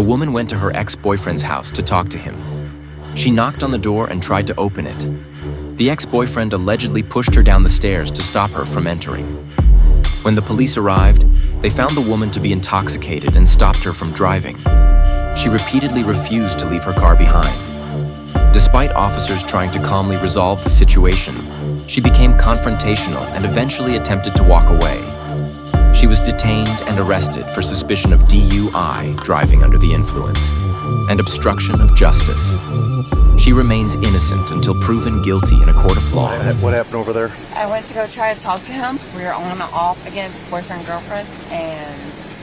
woman went to her ex-boyfriend's house to talk to him. She knocked on the door and tried to open it. The ex-boyfriend allegedly pushed her down the stairs to stop her from entering. When the police arrived, they found the woman to be intoxicated and stopped her from driving. She repeatedly refused to leave her car behind. Despite officers trying to calmly resolve the situation, she became confrontational and eventually attempted to walk away. She was detained and arrested for suspicion of DUI, driving under the influence, and obstruction of justice. She remains innocent until proven guilty in a court of law. What happened over there? I went to go try to talk to him. We were on and off again, boyfriend, girlfriend, and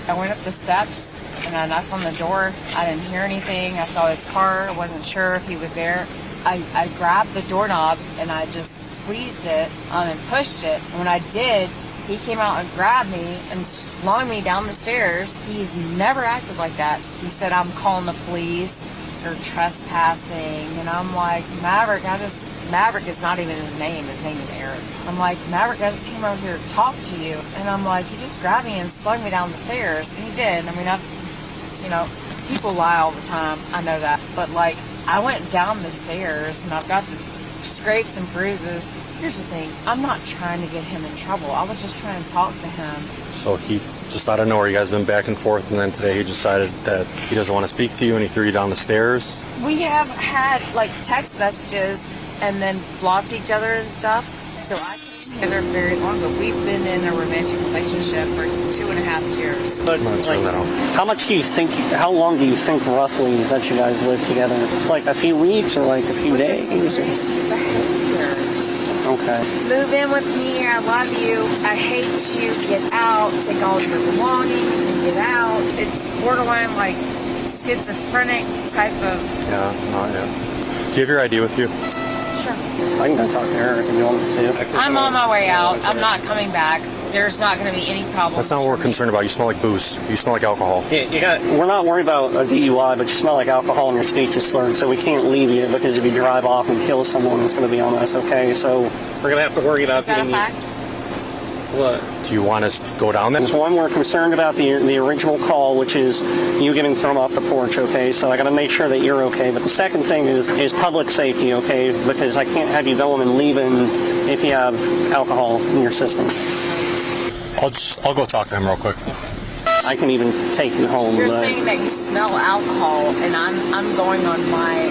I went up the steps and I knocked on the door. I didn't hear anything. I saw his car. I wasn't sure if he was there. I grabbed the doorknob and I just squeezed it and pushed it. And when I did, he came out and grabbed me and slung me down the stairs. He's never acted like that. He said, "I'm calling the police. You're trespassing." And I'm like, Maverick, Maverick is not even his name. His name is Eric. I'm like, Maverick, I just came over here to talk to you. And I'm like, he just grabbed me and slung me down the stairs. And he did. I mean, people lie all the time. I know that. But like, I went down the stairs and I've got the scrapes and bruises. Here's the thing. I'm not trying to get him in trouble. I was just trying to talk to him. So he just out of nowhere, you guys have been back and forth, and then today he decided that he doesn't want to speak to you and he threw you down the stairs? We have had like text messages and then blocked each other and stuff. So I came together very long, but we've been in a romantic relationship for 2.5 years. But how much do you think, how long do you think roughly that you guys live together? Like a few weeks or like a few days? Okay. Move in with me. I love you. I hate you. Get out. Take all your belongings and get out. It's borderline like schizophrenic type of. Yeah, not yet. Do you have your ID with you? Sure. I can go talk to Eric if you want me to. I'm on my way out. I'm not coming back. There's not going to be any problems. That's not what we're concerned about. You smell like booze. You smell like alcohol. Yeah, we're not worried about a DUI, but you smell like alcohol and your speech is slurred, so we can't leave you because if you drive off and kill someone, it's going to be on us, okay? So we're going to have to worry about getting you. Is that a fact? What? Do you want us to go down there? There's one, we're concerned about the original call, which is you getting thrown off the porch, okay? So I got to make sure that you're okay. But the second thing is public safety, okay? Because I can't have you going and leaving if you have alcohol in your system. I'll go talk to him real quick. I can even take you home. You're saying that you smell alcohol, and I'm going on my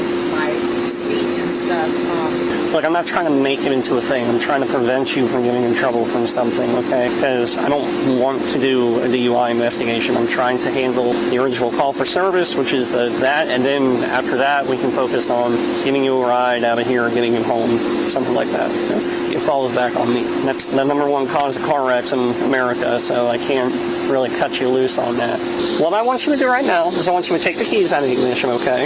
speech and stuff. Look, I'm not trying to make it into a thing. I'm trying to prevent you from getting in trouble from something, okay? Because I don't want to do a DUI investigation. I'm trying to handle the original call for service, which is that, and then after that, we can focus on giving you a ride out of here and getting you home, something like that. Okay? It falls back on me. That's the number one cause of car wrecks in America, so I can't really cut you loose on that. What I want you to do right now is I want you to take the keys out of the ignition, okay?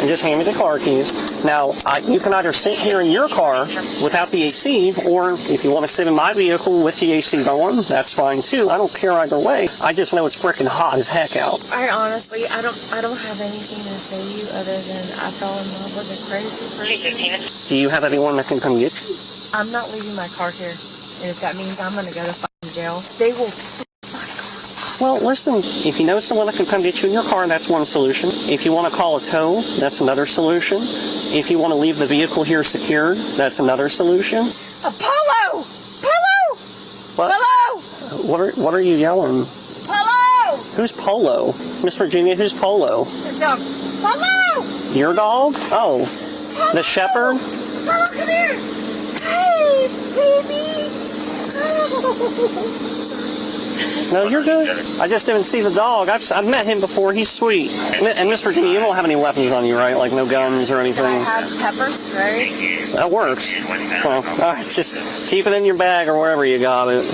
And just hand me the car keys. Now, you can either sit here in your car without the AC, or if you want to sit in my vehicle with the AC going, that's fine too. I don't care either way. I just know it's freaking hot as heck out. I honestly, I don't have anything to say to you other than I fell in love with a crazy person. Do you have anyone that can come get you? I'm not leaving my car here, and if that means I'm going to go to fucking jail, they will. Well, listen, if you know someone that can come get you in your car, that's one solution. If you want to call a tow, that's another solution. If you want to leave the vehicle here secured, that's another solution. Polo! Polo! What? Polo! What are you yelling? Polo! Who's Polo? Miss Virginia, who's Polo? The dog. Polo! Your dog? Oh, Polo! The shepherd? Polo, come here! Hey, baby! Oh. No, you're good. I just didn't see the dog. I've met him before. He's sweet. And Miss Virginia, you don't have any weapons on you, right? Like no guns or anything? I have pepper spray. That works. Well, just keep it in your bag or wherever you got it.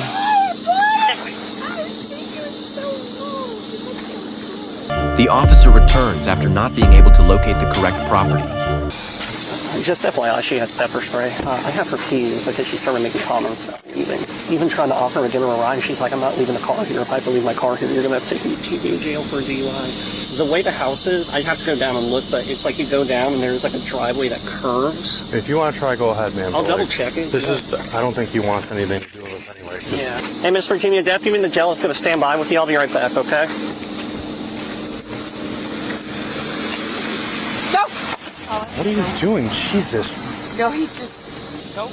The officer returns after not being able to locate the correct property. Just FYI, she has pepper spray. I have her keys because she started making comments about leaving. Even trying to offer her a dinner ride, she's like, I'm not leaving the car here. If I have to leave my car here, you're going to have to take me to jail for a DUI. The way the house is, I have to go down and look, but it's like you go down and there's like a driveway that curves. If you want to try, go ahead, man. I'll double check it. I don't think he wants anything to do with us anyway. Yeah. Hey, Miss Virginia, Deputy in the jail is going to stand by with you. I'll be right back, okay? What are you doing? Jesus. No, he's just... Nope.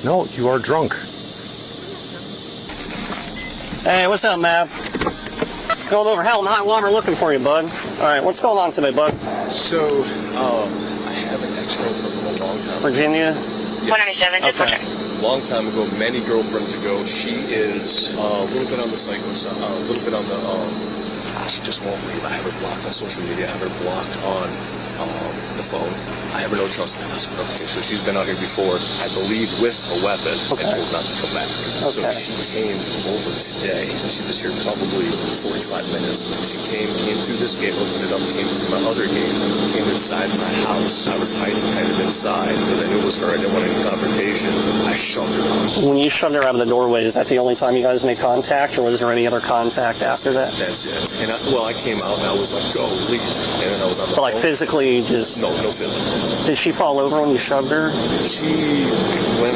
No, you are drunk. Hey, what's up, Mav? Going over hell and high water looking for you, bud. All right, what's going on today, bud? So, I have an ex-girlfriend from a long time. Virginia? 197, just Okay. Long time ago, many girlfriends ago. She is a little bit on the psycho side, a little bit on the, she just won't leave. I have her blocked on social media. I have her blocked on the phone. I have her no trespass. Okay, so she's been out here before, I believe, with a weapon, and told not to come back. So Okay. she came over today. She was here probably 45 minutes. She came through this gate, opened it up, came through my other gate, came inside my house. I was hiding kind of inside because I knew it was her. I didn't want any confrontation. I shoved her out. When you shoved her out of the doorway, is that the only time you guys made contact, or was there any other contact after that? That's it. And I came out and I was like, go, leave. And then I was on the But like phone. physically, just... No physical. Did she fall over when you shoved her? She went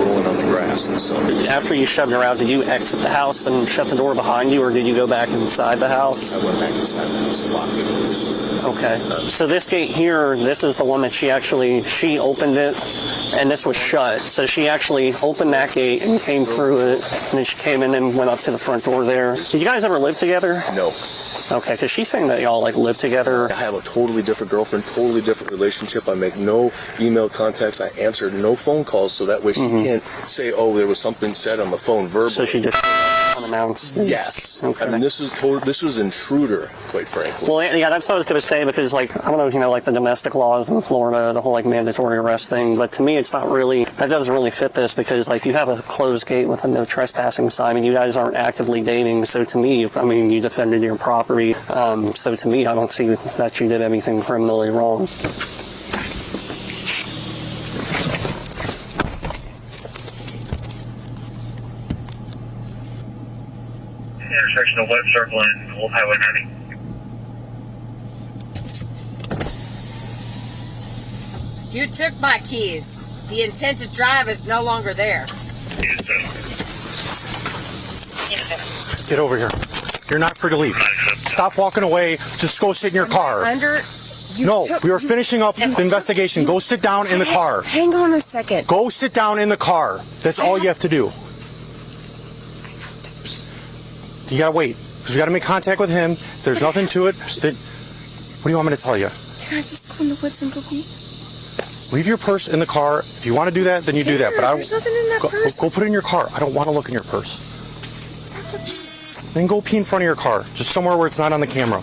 rolling on the grass and stuff. After you shoved her out, did you exit the house and shut the door behind you, or did you go back inside the house? I went back inside the house and locked it loose. Okay. So this gate here, this is the one that she opened it, and this was shut. So she actually opened that gate and came through it, and then she came in and went up to the front door there. Did you guys ever live together? No. Okay, because she's saying that y'all like live together. I have a totally different girlfriend, totally different relationship. I make no email contacts. I answer no phone calls, so that way she can't say, oh, there was something said on the phone verbally. So she just unannounced. Yes. Okay. I mean, this was intruder, quite frankly. Well, yeah, that's what I was going to say, because, like, I don't know if you know, like, the domestic laws in Florida, the whole, like, mandatory arrest thing, but to me, it's not really, that doesn't really fit this, because, like, you have a closed gate with a no trespassing sign, and you guys aren't actively dating, so to me, I mean, you defended your property, so to me, I don't see that you did anything criminally wrong. Intersection of West Circle and Old Highway 90. You took my keys. The intent to drive is no longer there. Get over here. You're not free to leave. Stop walking away. Just go sit in your car. No, we were finishing up the investigation. Go sit down in the car. Hang on a second. Go sit down in the car. That's all you have to do. You gotta wait, because we gotta make contact with him. If there's nothing to it, then what do you want me to tell you? Can I just go in the woods and go pee? Leave your purse in the car. If you want to do that, then you do that. But I There's nothing in that purse. Go put it in your car. I don't want to look in your purse. Then go pee in front of your car, just somewhere where it's not on the camera.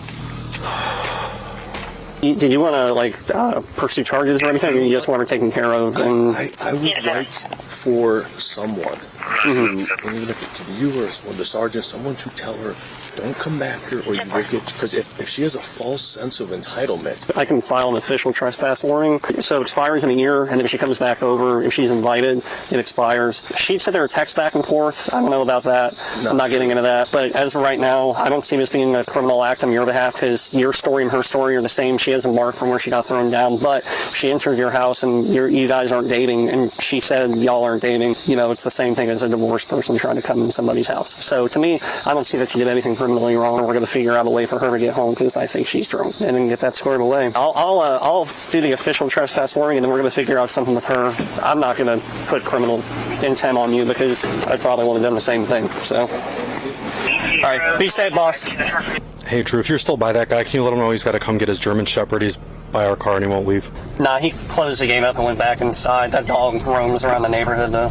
Did you want to, like, pursue charges or anything, or you just want her taken care of? And I would like for someone to, even if it could be you or the sergeant, someone to tell her, don't come back here or you will get, because if she has a false sense of entitlement. I can file an official trespass warning. So it expires in a year, and then if she comes back over, if she's invited, it expires. She said there were texts back and forth. I don't know about that. I'm not getting into that. But as of right now, I don't see this being a criminal act on your behalf, because your story and her story are the same. She hasn't marked from where she got thrown down, but she entered your house and you guys aren't dating, and she said y'all aren't dating. You know, it's the same thing as a divorced person trying to come in somebody's house. So to me, I don't see that you did anything criminally wrong. We're going to figure out a way for her to get home, because I think she's drunk, and then get that squared away. I'll do the official trespass warning, and then we're going to figure out something with her. I'm not going to put criminal intent on you, because I probably would have done the same thing. So, all right, be safe, boss. Hey, Drew, if you're still by that guy, can you let him know he's got to come get his German Shepherd? He's by our car and he won't leave. Nah, he closed the gate up and went back inside. That dog roams around the neighborhood, though.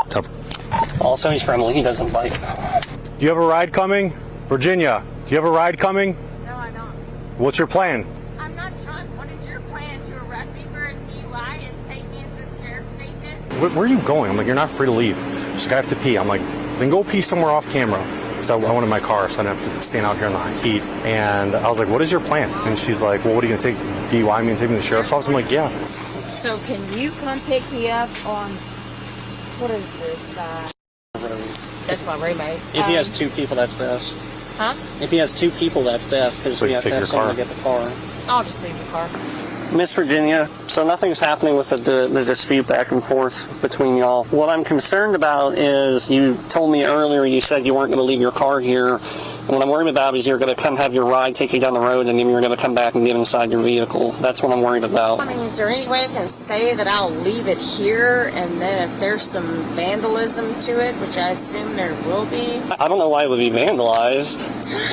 Tough. Also, he's friendly. He doesn't bite. Do you have a ride coming? Virginia, do you have a ride coming? No, I don't. What's your plan? I'm not drunk. What is your plan? To arrest me for a DUI and take me into the sheriff's station? Where are you going? I'm like, you're not free to leave. She's like, I have to pee. I'm like, then go pee somewhere off camera. Because I went in my car, so I didn't have to stand out here in the heat. And I was like, what is your plan? And she's like, well, what are you going to take? DUI me and take me to the sheriff's office? I'm like, yeah. So can you come pick me up on, what is this? That's my roommate. If he has two people, that's best. Huh? If he has two people, that's best, because So we you have to take have your someone car? to get the car. I'll just leave the car. Miss Virginia, so nothing's happening with the dispute back and forth between y'all. What I'm concerned about is, you told me earlier, you said you weren't going to leave your car here What I'm worried about is you're going to come have your ride take you down the road, and then you're going to come back and get inside your vehicle. That's what I'm worried about. I mean, is there any way I can say that I'll leave it here, and then if there's some vandalism to it, which I assume there will be? I don't know why it would be vandalized.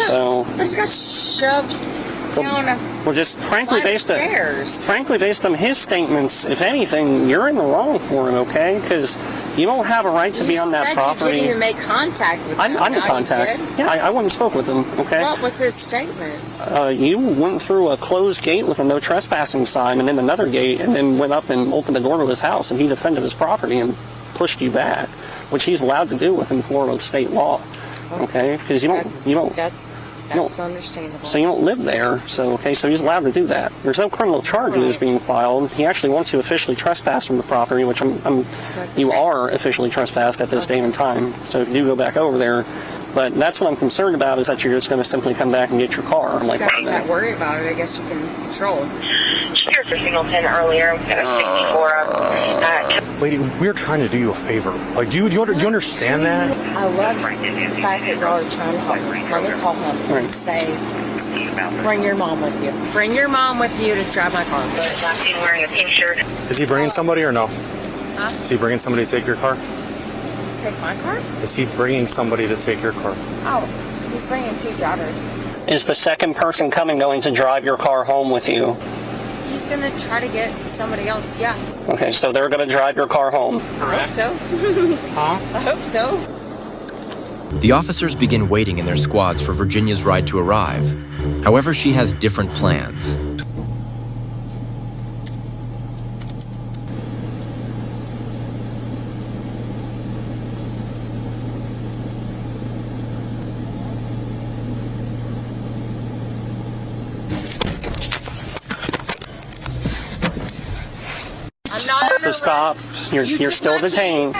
So I just got shoved down a well, just frankly flight of based on stairs. his statements, if anything, you're in the wrong for it, okay? Because you don't have a right to be on that property. You didn't even make contact with him. I'm in contact. Yeah, I went and spoke with him, okay? What was his statement? You went through a closed gate with a no trespassing sign and then another gate and then went up and opened the door to his house, and he defended his property and pushed you back, which he's allowed to do within Florida state law, okay? Because That's understandable. So you don't live there, so he's allowed to do that. There's no criminal charges being filed. He actually wants to officially trespass from the property, which you are officially trespassed at this date and time. So you do go back over there. But that's what I'm concerned about, is that you're just going to simply come back and get your car. I'm not worried about it. I guess you can patrol. Here for Singleton earlier. Got a 64 Lady, we're trying to do you a favor. Like, do you understand that? I love the fact that y'all are trying to help me. Let me call him and say, bring your mom with you. Bring your mom with you to drive my car. last seen wearing a pink shirt. Is he bringing somebody or no? Huh? Is he bringing somebody to take your car? Take my car? Is he bringing somebody to take your car? Oh, he's bringing 2 drivers. Is the second person coming going to drive your car home with you? He's going to try to get somebody else, yeah. Okay, so they're going to drive your car home. I hope so. Huh? I hope so. The officers begin waiting in their squads for Virginia's ride to arrive. However, she has different plans. So stop. You're still detained.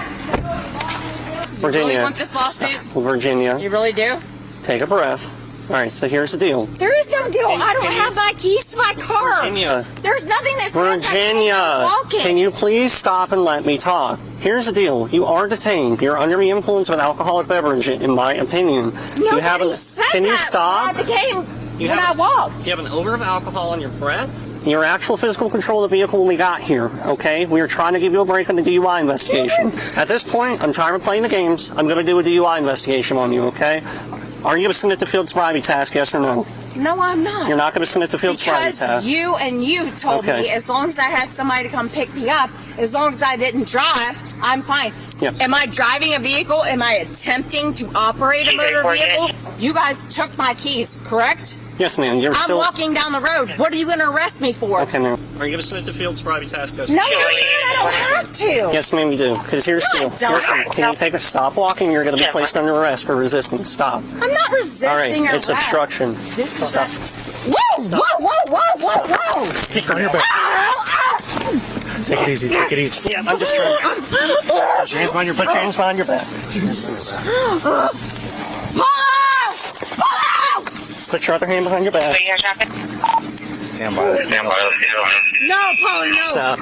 Virginia. You really want this lawsuit? Virginia. You really do? Take a breath. All right, so here's the deal. There is no deal. I don't have my keys to my car. Virginia. There's nothing that says Virginia, I can't can you please stop and let me talk? Here's the deal. You are detained. You're under the influence of an alcoholic beverage, in my opinion. Nobody you said Can you that stop? when I became when I walked. You have an odor of alcohol on your breath? Your actual physical control of the vehicle when we got here, okay? We were trying to give you a break on the DUI investigation. At this point, I'm tired of playing the games. I'm going to do a DUI investigation on you, okay? Are you going to submit the field sobriety task, yes or no? No, I'm not. You're not going to submit the field sobriety task? Because you told me as long as I had somebody to come pick me up, as long as I didn't drive, I'm fine. Yep. Am I driving a vehicle? Am I attempting to operate a motor vehicle? You guys took my keys, correct? Yes, ma'am. I'm walking down the road. What are you going to arrest me for? Okay, ma'am. Are you going to submit the field sobriety task? No, I don't have to. Yes, ma'am, you do. Because here's the deal. Can you take a stop walking? You're going to be placed under arrest for resisting. Stop. I'm not resisting. All right, arrest. it's obstruction. Stop. Whoa. Keep on your back. Take it easy. Take it easy. Yeah, I'm just trying. Put your hands behind your back. Put your hands behind your back. Put your other hand behind your back. Stand by. No, Polly, no. Stop.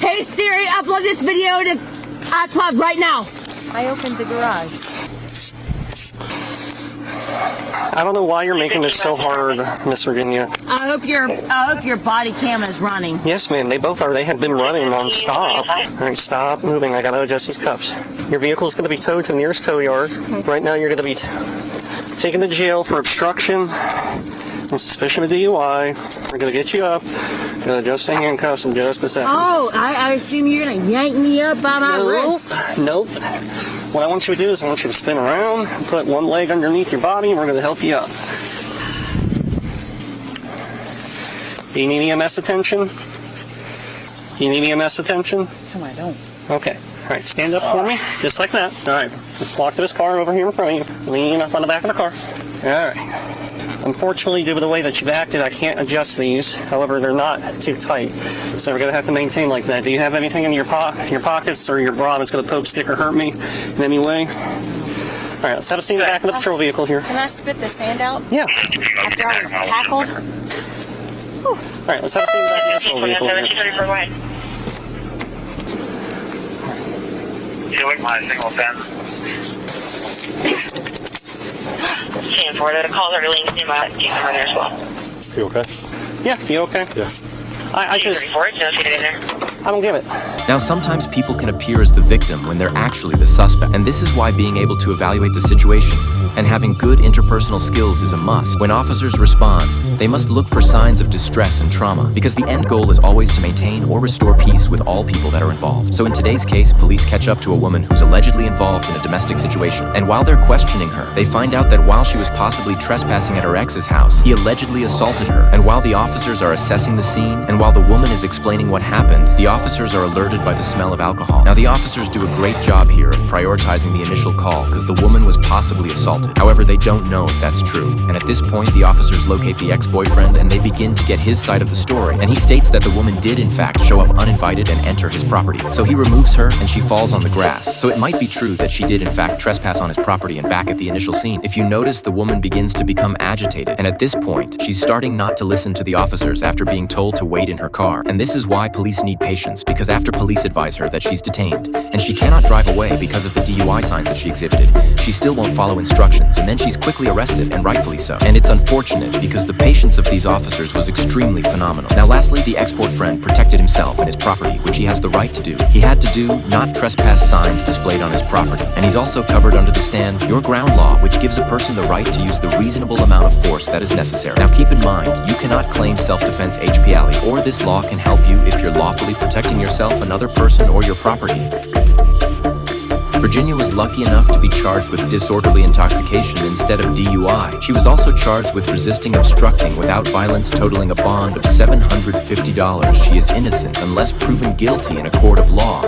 Hey Siri, upload this video to iCloud right now. I opened the garage. I don't know why you're making this so hard, Miss Virginia. I hope your body cam is running. Yes, ma'am, they both are. They have been running non-stop. All right, stop moving. I gotta adjust these cuffs. Your vehicle is going to be towed to the nearest tow yard. Right now, you're going to be taken to jail for obstruction and suspicion of DUI. We're going to get you up. Going to adjust the handcuffs in just a second. Oh, I assume you're going to yank me up by my wrist. Nope. What I want you to do is I want you to spin around, put one leg underneath your body, and we're going to help you up. Do you need EMS attention? You need EMS attention? No, I don't. Okay. All right, stand up for me, just like that. All right, let's walk to this car over here in front of you. Lean up on the back of the car. All right. Unfortunately, due to the way that you've acted, I can't adjust these. However, they're not too tight, so we're going to have to maintain like that. Do you have anything in your pockets or your bra that's going to poke, stick, or hurt me in any way? All right, let's have a seat in the back of the patrol vehicle here. Can I spit the sand out? Yeah. After I was tackled? All right, let's have a seat in the back of the patrol vehicle here. awake my signal 10. 10-4, the calls are really stand by. Keep them in there as well. You okay? Yeah, you okay? Yeah. I just, 34, it's notated in there. I don't get it. Now, sometimes people can appear as the victim when they're actually the suspect, and this is why being able to evaluate the situation and having good interpersonal skills is a must. When officers respond, they must look for signs of distress and trauma, because the end goal is always to maintain or restore peace with all people that are involved. So in today's case, police catch up to a woman who's allegedly involved in a domestic situation, and while they're questioning her, they find out that while she was possibly trespassing at her ex's house, he allegedly assaulted her. And while the officers are assessing the scene, and while the woman is explaining what happened, the officers are alerted by the smell of alcohol. Now, the officers do a great job here of prioritizing the initial call because the woman was possibly assaulted. However, they don't know if that's true. And at this point, the officers locate the ex-boyfriend and they begin to get his side of the story. And he states that the woman did in fact show up uninvited and enter his property. So he removes her and she falls on the grass. So it might be true that she did in fact trespass on his property and back at the initial scene. If you notice, the woman begins to become agitated. And at this point, she's starting not to listen to the officers after being told to wait in her car. And this is why police need patience, because after police advise her that she's detained and she cannot drive away because of the DUI signs that she exhibited, she still won't follow instructions, and then she's quickly arrested, and rightfully so. And it's unfortunate because the patience of these officers was extremely phenomenal. Now lastly, the ex-boyfriend protected himself and his property, which he has the right to do. He had to do not trespass signs displayed on his property. And he's also covered under the stand your ground law, which gives a person the right to use the reasonable amount of force that is necessary. Now keep in mind, you cannot claim self-defense HPLE, or this law can help you if you're lawfully protecting yourself, another person, or your property. Virginia was lucky enough to be charged with disorderly intoxication instead of DUI. She was also charged with resisting obstructing without violence, totaling a bond of $750. She is innocent unless proven guilty in a court of law.